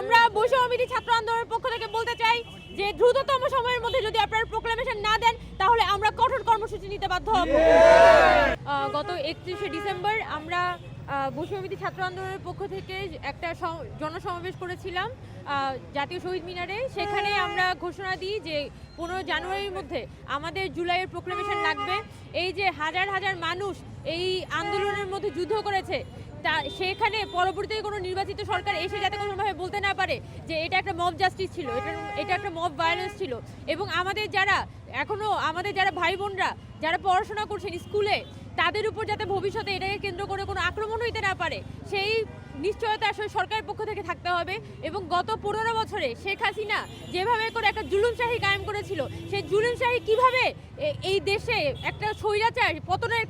আমরা বৈষম্যবিরোধী ছাত্র আন্দোলনের পক্ষ থেকে বলতে চাই যে দ্রুততম সময়ের মধ্যে যদি আপনারা প্রোক্লামেশন না দেন তাহলে আমরা কঠোর কর্মসূচি নিতে বাধ্য হব। গত 31শে ডিসেম্বর আমরা বৈষম্যবিরোধী ছাত্র আন্দোলনের পক্ষ থেকে একটা জনসমাবেশ করেছিলাম জাতীয় শহীদ মিনারে। সেখানে আমরা ঘোষণা দিই যে 15 জানুয়ারির মধ্যে আমাদের জুলাইয়ের প্রোক্লামেশন লাগবে। এই যে হাজার হাজার মানুষ এই আন্দোলনের মধ্যে যুদ্ধ করেছে, তা সেখানে পরবর্তীতে কোনো নির্বাচিত সরকার এসে যাতে কোনোভাবে বলতে না পারে যে এটা একটা মব জাস্টিস ছিল, এটা একটা মব ভায়োলেন্স ছিল। এবং আমাদের যারা ভাই বোনরা যারা পড়াশোনা করছেন স্কুলে, তাদের উপর যাতে ভবিষ্যতে এটাকে কেন্দ্র করে কোনো আক্রমণ হইতে না পারে সেই নিশ্চয়তা আসলে সরকারের পক্ষ থেকে থাকতে হবে। এবং গত 15 বছরে শেখ হাসিনা যেভাবে করে একটা জুলুমশাহী কায়েম করেছিল, সেই জুলুমশাহী কিভাবে এই দেশে একটা স্বৈরাচার পতনের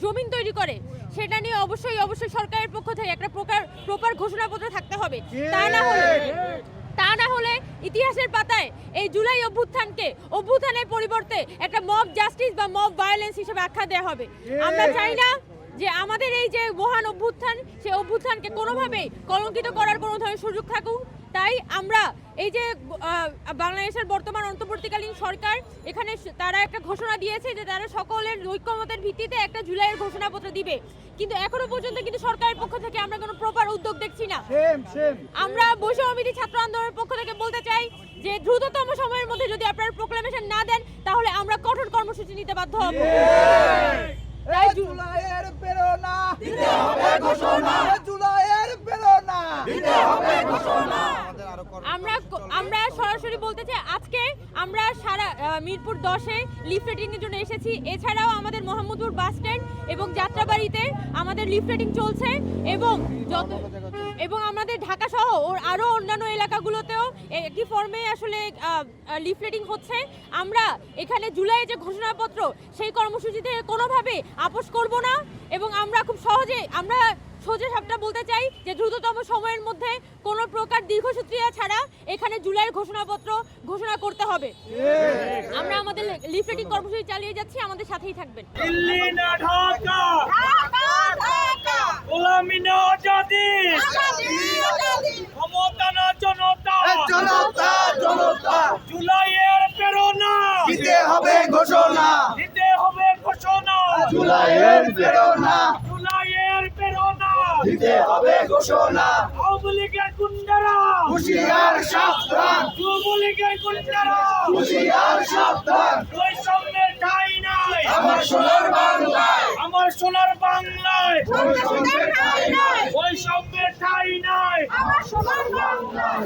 জমিন তৈরি করে, সেটা নিয়ে অবশ্যই সরকারের পক্ষ থেকে একটা প্রপার ঘোষণাপত্র থাকতে হবে। তা না হলে ইতিহাসের পাতায় এই জুলাই অভ্যুত্থানের পরিবর্তে একটা মব জাস্টিস বা মব ভায়োলেন্স হিসেবে আখ্যা দেওয়া হবে। আমরা চাই না যে আমাদের এই যে মহান অভ্যুত্থান, সেই অভ্যুত্থানকে কোনোভাবেই কলঙ্কিত করার কোনো ধরনের সুযোগ থাকুক। তাই আমরা এই যে বাংলাদেশের বর্তমান অন্তর্বর্তীকালীন সরকার, এখানে তারা একটা ঘোষণা দিয়েছে যে তারা সকলের ঐক্যমতের ভিত্তিতে একটা জুলাইয়ের ঘোষণাপত্র দিবে, কিন্তু এখনো পর্যন্ত কিন্তু সরকারের পক্ষ থেকে আমরা কোনো প্রপার উদ্যোগ দেখছি না। আমরা বৈষম্যবিরোধী ছাত্র আন্দোলনের পক্ষ থেকে বলতে চাই যে দ্রুততম সময়ের মধ্যে যদি আপনারা প্রোক্লামেশন না দেন তাহলে আমরা কঠোর কর্মসূচি নিতে বাধ্য হব। জুলাইয়ের প্রেরণা দিতে হবে ঘোষণা, জুলাইয়ের প্রেরণা দিতে হবে ঘোষণা। আমরা সরাসরি বলতে চাই, আজকে আমরা সারা মিরপুর 10-এ লিফলেটিং এর জন্য এসেছি। এছাড়াও আমাদের মোহাম্মদপুর বাস স্ট্যান্ড এবং যাত্রাবাড়িতে আমাদের লিফলেটিং চলছে এবং আমাদের ঢাকা সহ আরো অন্যান্য এলাকাগুলোতেও একই ফর্মে আসলে লিফলেটিং হচ্ছে। আমরা এখানে জুলাই যে ঘোষণাপত্র, সেই কর্মসূচি থেকে কোনোভাবে আপোস করব না এবং আমরা খুব সহজে সোজা সাপটা বলতে চাই যে দ্রুততম সময়ের মধ্যে কোনো প্রকার দীর্ঘসূত্রিতা ছাড়া এখানে জুলাইয়ের ঘোষণাপত্র ঘোষণা করতে হবে। আমরা আমাদের লিফলেটিং কর্মসূচি চালিয়ে যাচ্ছি, আমাদের সাথেই থাকবেন। দিল্লি না ঢাকা, গোলামি না আজাদি, ক্ষমতা না জনতা, জুলাইয়ের প্রেরণা দিতে হবে ঘোষণা, দিতে হবে ঘোষণা, জুলাইয়ের প্রেরণা দিতে হবে ঘোষণা। আওয়ামী লীগের গুন্ডারা হুঁশিয়ার সাবধান, যুবলীগের গুন্ডারা হুঁশিয়ার সাবধান, বৈষম্যের ঠাঁই নাই আমার সোনার বাংলায়, আমার সোনার বাংলায়, বৈষম্যের ঠাঁই নাই, বৈষম্যের ঠাঁই নাই আমার সোনার বাংলায়।